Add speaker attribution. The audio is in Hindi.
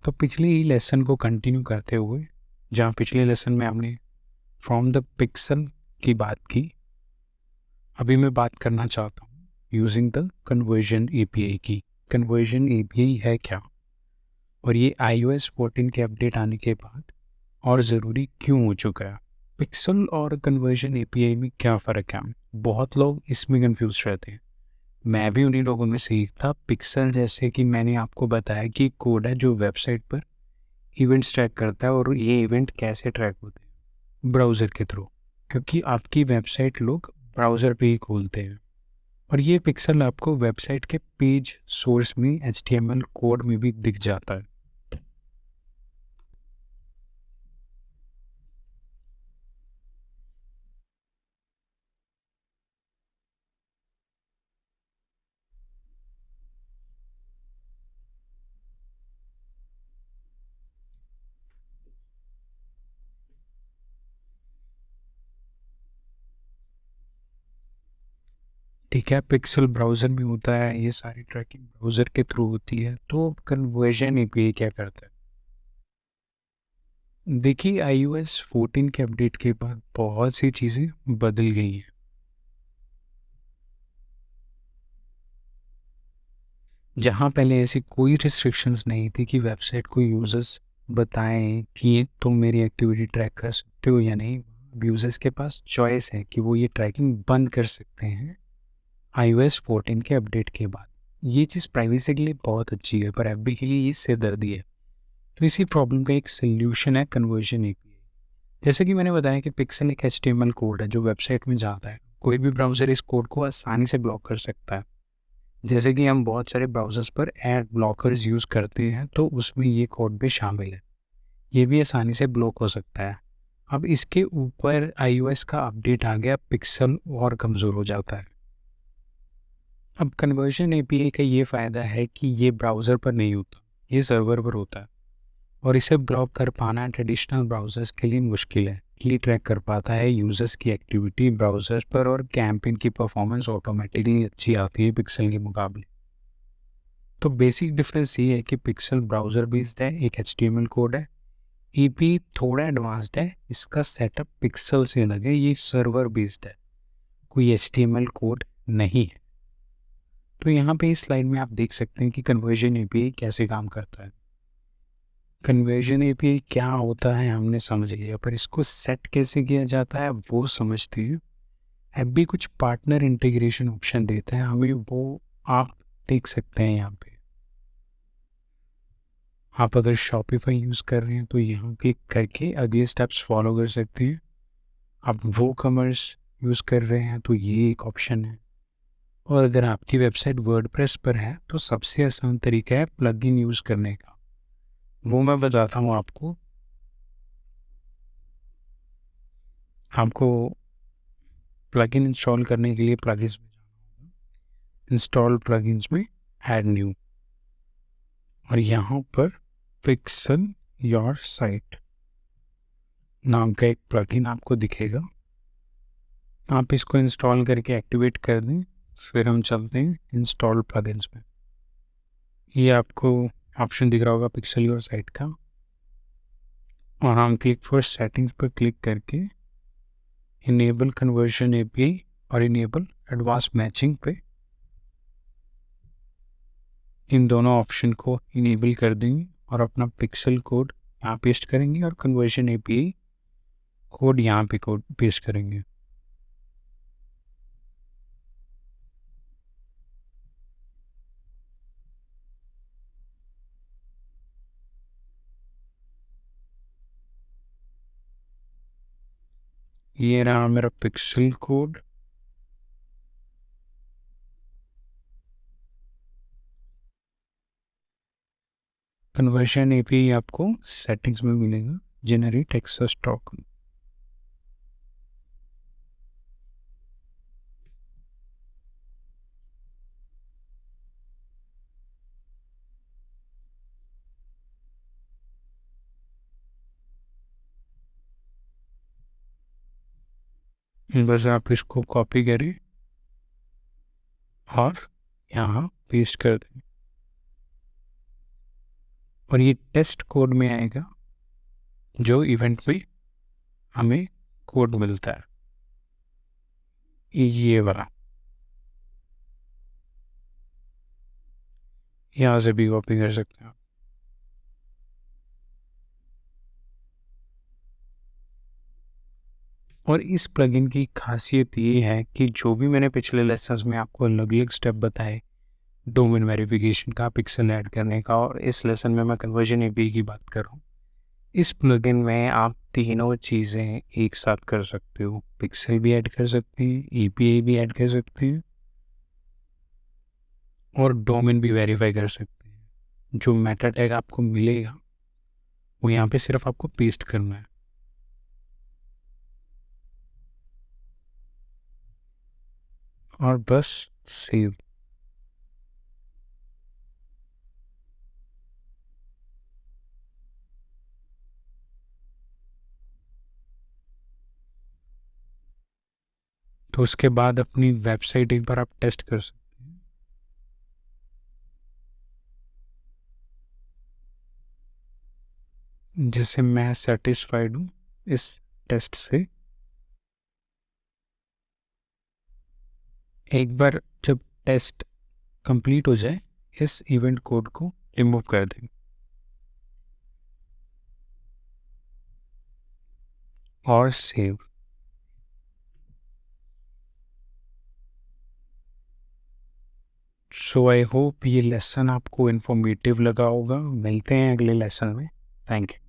Speaker 1: तो पिछले ही लेसन को कंटिन्यू करते हुए, जहाँ पिछले लेसन में हमने फ्रॉम द पिक्सल की बात की, अभी मैं बात करना चाहता हूँ यूजिंग द कन्वर्जन एपीआई की। कन्वर्जन एपीआई है क्या, और ये iOS 14 के अपडेट आने के बाद और ज़रूरी क्यों हो चुका है? पिक्सल और कन्वर्जन एपीआई में क्या फ़र्क है? बहुत लोग इसमें कंफ्यूज रहते हैं। मैं भी उन्हीं लोगों में से एक था। पिक्सल जैसे कि मैंने आपको बताया कि कोड है जो वेबसाइट पर इवेंट्स ट्रैक करता है, और ये इवेंट कैसे ट्रैक होते हैं? ब्राउज़र के थ्रू, क्योंकि आपकी वेबसाइट लोग ब्राउज़र पे ही खोलते हैं। और ये पिक्सल आपको वेबसाइट के पेज सोर्स में HTML कोड में भी दिख जाता है। ठीक है, पिक्सल ब्राउज़र में होता है, ये सारी ट्रैकिंग ब्राउज़र के थ्रू होती है। तो कन्वर्जन एपीआई क्या करता है? देखिए, iOS 14 के अपडेट के बाद बहुत सी चीज़ें बदल गई हैं। जहाँ पहले ऐसी कोई रिस्ट्रिक्शंस नहीं थी कि वेबसाइट को यूज़र्स बताएं कि तुम मेरी एक्टिविटी ट्रैक कर सकते हो या नहीं। अब यूज़र्स के पास चॉइस है कि वो ये ट्रैकिंग बंद कर सकते हैं iOS 14 के अपडेट के बाद। ये चीज़ प्राइवेसी के लिए बहुत अच्छी है, पर एफबी के लिए ये सिरदर्दी है। तो इसी प्रॉब्लम का एक सल्यूशन है कन्वर्जन एपीआई। जैसे कि मैंने बताया कि पिक्सल एक HTML कोड है जो वेबसाइट में जाता है। कोई भी ब्राउज़र इस कोड को आसानी से ब्लॉक कर सकता है। जैसे कि हम बहुत सारे ब्राउज़र्स पर एड ब्लॉकर्स यूज़ करते हैं, तो उसमें ये कोड भी शामिल है। ये भी आसानी से ब्लॉक हो सकता है। अब इसके ऊपर iOS का अपडेट आ गया, पिक्सल और कमज़ोर हो जाता है। अब कन्वर्जन एपीआई का ये फ़ायदा है कि ये ब्राउज़र पर नहीं होता, ये सर्वर पर होता है। और इसे ब्लॉक कर पाना ट्रेडिशनल ब्राउज़र्स के लिए मुश्किल है। ये ट्रैक कर पाता है यूज़र्स की एक्टिविटी ब्राउज़र्स पर, और कैंपेन की परफॉर्मेंस ऑटोमेटिकली अच्छी आती है पिक्सल के मुकाबले। तो बेसिक डिफरेंस ये है कि पिक्सल ब्राउज़र बेस्ड है, एक HTML कोड है। ईपी थोड़ा एडवांस्ड है, इसका सेटअप पिक्सल से अलग है, ये सर्वर बेस्ड है, कोई HTML कोड नहीं है। तो यहाँ पे इस स्लाइड में आप देख सकते हैं कि कन्वर्जन एपीआई कैसे काम करता है। कन्वर्जन एपीआई क्या होता है हमने समझ लिया, पर इसको सेट कैसे किया जाता है वो समझते हैं। एफबी कुछ पार्टनर इंटीग्रेशन ऑप्शन देता है हमें, वो आप देख सकते हैं यहाँ पे। आप अगर शॉपिफाई यूज़ कर रहे हैं तो यहाँ क्लिक करके अगले स्टेप्स फॉलो कर सकते हैं। आप वो कॉमर्स यूज़ कर रहे हैं तो ये एक ऑप्शन है। और अगर आपकी वेबसाइट वर्डप्रेस पर है तो सबसे आसान तरीका है प्लगइन यूज़ करने का, वो मैं बताता हूँ आपको। आपको प्लगइन इंस्टॉल करने के लिए प्लगइन्स में जाना होगा, इंस्टॉल प्लगइन्स में ऐड न्यू, और यहाँ पर पिक्सल योर साइट नाम का एक प्लगइन आपको दिखेगा। आप इसको इंस्टॉल करके एक्टिवेट कर दें, फिर हम चलते हैं इंस्टॉल प्लगइन्स में। ये आपको ऑप्शन दिख रहा होगा पिक्सल योर साइट का, और हम क्लिक फॉर सेटिंग्स पर क्लिक करके इनेबल कन्वर्जन एपीआई और इनेबल एडवांस मैचिंग पे इन दोनों ऑप्शन को इनेबल कर देंगे, और अपना पिक्सल कोड यहाँ पेस्ट करेंगे और कन्वर्जन एपीआई कोड यहाँ पे कोड पेस्ट करेंगे। ये रहा मेरा पिक्सल कोड। कन्वर्जन एपीआई आपको सेटिंग्स में मिलेगा, जेनरेट एक्सेस टोकन। बस आप इसको कॉपी करें और यहाँ पेस्ट कर दें, और ये टेस्ट कोड में आएगा जो इवेंट में हमें कोड मिलता है, ये वाला, यहाँ से भी कॉपी कर सकते हैं। और इस प्लगइन की खासियत ये है कि जो भी मैंने पिछले लेसन्स में आपको अलग अलग स्टेप बताए, डोमेन वेरिफिकेशन का, पिक्सल ऐड करने का, और इस लेसन में मैं कन्वर्जन एपीआई की बात कर रहा हूँ, इस प्लगइन में आप तीनों चीज़ें एक साथ कर सकते हो। पिक्सल भी ऐड कर सकते हैं, एपीआई भी ऐड कर सकते हैं, और डोमेन भी वेरीफाई कर सकते हैं। जो मेटा टैग आपको मिलेगा वो यहाँ पे सिर्फ आपको पेस्ट करना है और बस सेव। तो उसके बाद अपनी वेबसाइट एक बार आप टेस्ट कर सकते हैं। जिससे मैं सेटिस्फाइड हूँ इस टेस्ट से। एक बार जब टेस्ट कंप्लीट हो जाए, इस इवेंट कोड को रिमूव कर दें और सेव। सो आई होप ये लेसन आपको इन्फॉर्मेटिव लगा होगा। मिलते हैं अगले लेसन में। Thank you.